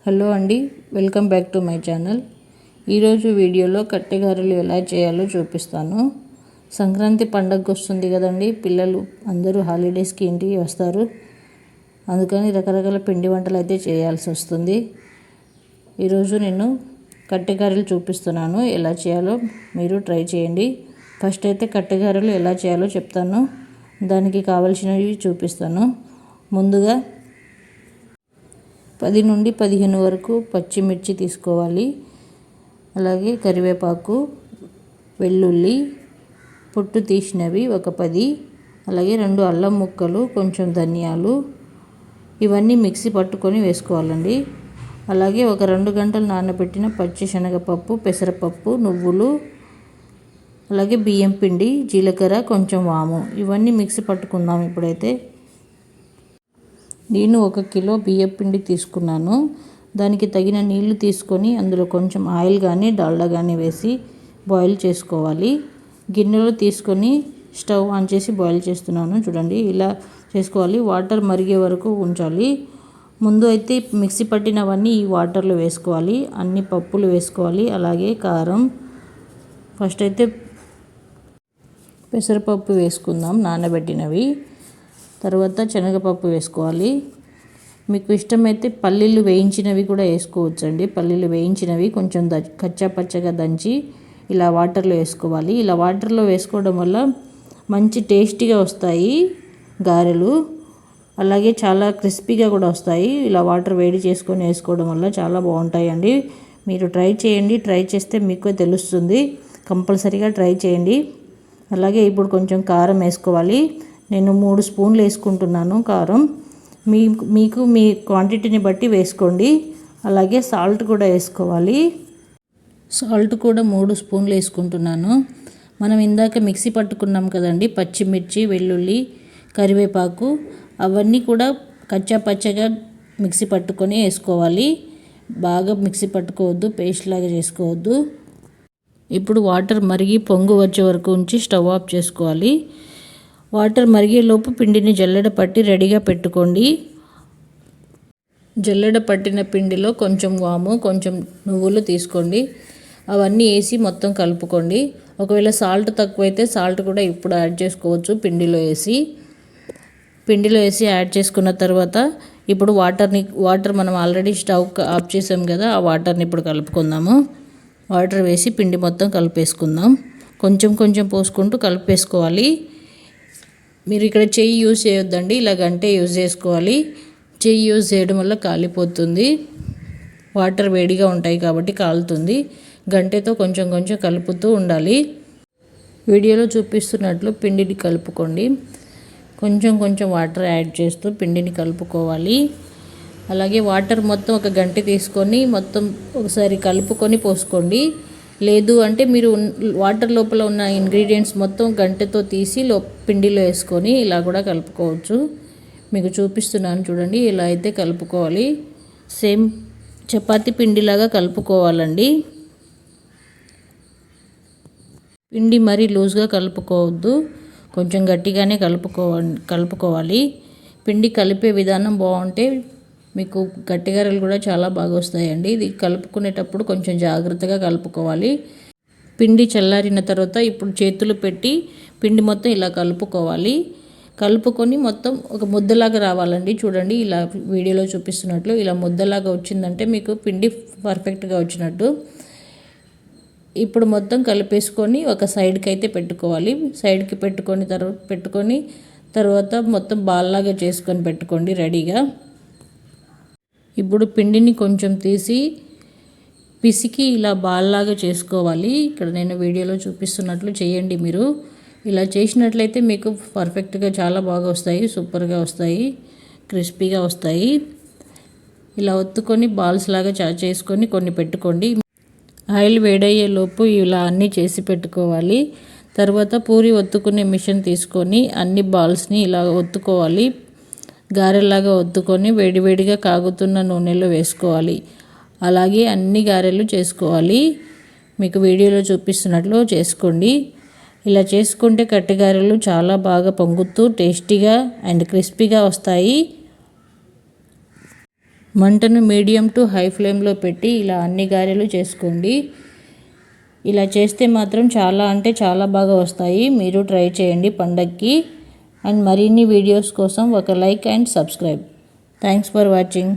Hello అండి, welcome back to my channel. ఈరోజు వీడియోలో కట్టెగారెలు ఎలా చేయాలో చూపిస్తాను. సంక్రాంతి పండగ వస్తుంది కదండి, పిల్లలు అందరూ హాలిడేస్కి ఇంటికి వస్తారు. అందుకని రకరకాల పిండి వంటలు అయితే చేయాల్సి వస్తుంది. ఈరోజు నేను కట్టెగారెలు చూపిస్తున్నాను. ఎలా చేయాలో మీరు ట్రై చేయండి. ఫస్ట్ అయితే కట్టెగారెలు ఎలా చేయాలో చెప్తాను, దానికి కావలసినవి చూపిస్తాను. ముందుగా 10 నుండి 15 వరకు పచ్చిమిర్చి తీసుకోవాలి. అలాగే కరివేపాకు, వెల్లుల్లి పొట్టు తీసినవి ఒక 10, అలాగే 2 అల్లం ముక్కలు, కొంచెం ధనియాలు, ఇవన్నీ మిక్సీ పట్టుకొని వేసుకోవాలండి. అలాగే ఒక 2 గంటలు నానబెట్టిన పచ్చి శనగపప్పు, పెసరపప్పు, నువ్వులు, అలాగే బియ్యం పిండి, జీలకర్ర, కొంచెం వాము, ఇవన్నీ మిక్సీ పట్టుకుందాం. ఇప్పుడైతే నేను 1 కిలో బియ్యం పిండి తీసుకున్నాను. దానికి తగిన నీళ్లు తీసుకొని అందులో కొంచెం ఆయిల్ కానీ డాల్డా కానీ వేసి బాయిల్ చేసుకోవాలి. గిన్నెలో తీసుకొని స్టవ్ ఆన్ చేసి బాయిల్ చేస్తున్నాను. చూడండి, ఇలా చేసుకోవాలి. వాటర్ మరిగే వరకు ఉంచాలి. ముందు అయితే మిక్సీ పట్టినవన్నీ ఈ వాటర్లో వేసుకోవాలి. అన్ని పప్పులు వేసుకోవాలి. అలాగే కారం. ఫస్ట్ అయితే పెసరపప్పు వేసుకుందాం, నానబెట్టినవి. తర్వాత శనగపప్పు వేసుకోవాలి. మీకు ఇష్టమైతే పల్లీలు వేయించినవి కూడా వేసుకోవచ్చండి. పల్లీలు వేయించినవి కొంచెం కచ్చా పచ్చగా దంచి ఇలా వాటర్లో వేసుకోవాలి. ఇలా వాటర్లో వేసుకోవడం వల్ల మంచి టేస్టీగా వస్తాయి గారెలు. అలాగే చాలా క్రిస్పీగా కూడా వస్తాయి. ఇలా వాటర్ వేడి చేసుకొని వేసుకోవడం వల్ల చాలా బాగుంటాయండి. మీరు ట్రై చేయండి. ట్రై చేస్తే మీకు తెలుస్తుంది. కంపల్సరీగా ట్రై చేయండి. అలాగే ఇప్పుడు కొంచెం కారం వేసుకోవాలి. నేను 3 స్పూన్లు వేసుకుంటున్నాను కారం. మీకు మీ క్వాంటిటీని బట్టి వేసుకోండి. అలాగే సాల్ట్ కూడా వేసుకోవాలి. సాల్ట్ కూడా 3 స్పూన్లు వేసుకుంటున్నాను. మనం ఇందాక మిక్సీ పట్టుకున్నాం కదండి, పచ్చిమిర్చి, వెల్లుల్లి, కరివేపాకు, అవన్నీ కూడా కచ్చా పచ్చగా మిక్సీ పట్టుకొని వేసుకోవాలి. బాగా మిక్సీ పట్టుకోవద్దు, పేస్ట్ లాగా చేసుకోవద్దు. ఇప్పుడు వాటర్ మరిగి పొంగు వచ్చే వరకు ఉంచి స్టవ్ ఆఫ్ చేసుకోవాలి. వాటర్ మరిగేలోపు పిండిని జల్లెడ పట్టి రెడీగా పెట్టుకోండి. జల్లెడ పట్టిన పిండిలో కొంచెం వాము, కొంచెం నువ్వులు తీసుకోండి. అవన్నీ వేసి మొత్తం కలుపుకోండి. ఒకవేళ సాల్ట్ తక్కువైతే సాల్ట్ కూడా ఇప్పుడు యాడ్ చేసుకోవచ్చు. పిండిలో వేసి యాడ్ చేసుకున్న తర్వాత ఇప్పుడు వాటర్ మనం ఆల్రెడీ స్టవ్ ఆఫ్ చేసాం కదా, ఆ వాటర్ని ఇప్పుడు కలుపుకుందాము. వాటర్ వేసి పిండి మొత్తం కలిపేసుకుందాం. కొంచెం కొంచెం పోసుకుంటూ కలిపేసుకోవాలి. మీరు ఇక్కడ చెయ్యి యూజ్ చేయొద్దండి, ఇలా గంటే యూజ్ చేసుకోవాలి. చెయ్యి యూజ్ చేయడం వల్ల కాలిపోతుంది. వాటర్ వేడిగా ఉంటాయి కాబట్టి కాలుతుంది. గంటెతో కొంచెం కొంచెం కలుపుతూ ఉండాలి. వీడియోలో చూపిస్తున్నట్లు పిండిని కలుపుకోండి. కొంచెం కొంచెం వాటర్ యాడ్ చేస్తూ పిండిని కలుపుకోవాలి. అలాగే వాటర్ మొత్తం ఒక గంటె తీసుకొని మొత్తం ఒకసారి కలుపుకొని పోసుకోండి. లేదు అంటే మీరు వాటర్ లోపల ఉన్న ఇంగ్రీడియంట్స్ మొత్తం గంటెతో తీసి పిండిలో వేసుకొని ఇలా కూడా కలుపుకోవచ్చు. మీకు చూపిస్తున్నాను చూడండి, ఇలా అయితే కలుపుకోవాలి. సేమ్ చపాతీ పిండిలాగా కలుపుకోవాలండి. పిండి మరీ లూజ్గా కలుపుకోవద్దు, కొంచెం గట్టిగానే కలుపుకోవాలి. పిండి కలిపే విధానం బాగుంటే మీకు గట్టిగారెలు కూడా చాలా బాగా వస్తాయండి. ఇది కలుపుకునేటప్పుడు కొంచెం జాగ్రత్తగా కలుపుకోవాలి. పిండి చల్లారిన తర్వాత ఇప్పుడు చేతులు పెట్టి పిండి మొత్తం ఇలా కలుపుకోవాలి. కలుపుకొని మొత్తం ఒక ముద్దలాగా రావాలండి. చూడండి, ఇలా వీడియోలో చూపిస్తున్నట్లు ఇలా ముద్దలాగా వచ్చిందంటే మీకు పిండి పర్ఫెక్ట్గా వచ్చినట్టు. ఇప్పుడు మొత్తం కలిపేసుకొని ఒక సైడ్కి అయితే పెట్టుకోవాలి. సైడ్కి పెట్టుకొని తర్వాత మొత్తం బాల్లాగా చేసుకొని పెట్టుకోండి రెడీగా. ఇప్పుడు పిండిని కొంచెం తీసి పిసికి ఇలా బాల్లాగా చేసుకోవాలి. ఇక్కడ నేను వీడియోలో చూపిస్తున్నట్లు చేయండి. మీరు ఇలా చేసినట్లయితే మీకు పర్ఫెక్ట్గా చాలా బాగా వస్తాయి, సూపర్గా వస్తాయి, క్రిస్పీగా వస్తాయి. ఇలా ఒత్తుకొని బాల్స్ లాగా చేసుకొని కొన్ని పెట్టుకోండి. ఆయిల్ వేడయ్యేలోపు ఇలా అన్నీ చేసి పెట్టుకోవాలి. తర్వాత పూరి ఒత్తుకునే మిషన్ తీసుకొని అన్ని బాల్స్ని ఇలా ఒత్తుకోవాలి. గారెలాగా ఒత్తుకొని వేడివేడిగా కాగుతున్న నూనెలో వేసుకోవాలి. అలాగే అన్ని గారెలు చేసుకోవాలి. మీకు వీడియోలో చూపిస్తున్నట్లు చేసుకోండి. ఇలా చేసుకుంటే కట్టెగారెలు చాలా బాగా పొంగుతూ టేస్టీగా అండ్ క్రిస్పీగా వస్తాయి. మంటను మీడియం టు హై ఫ్లేమ్లో పెట్టి ఇలా అన్ని గారెలు చేసుకోండి. ఇలా చేస్తే మాత్రం చాలా అంటే చాలా బాగా వస్తాయి. మీరు ట్రై చేయండి పండగకి. అండ్ మరిన్ని వీడియోస్ కోసం ఒక like and subscribe. Thanks for watching.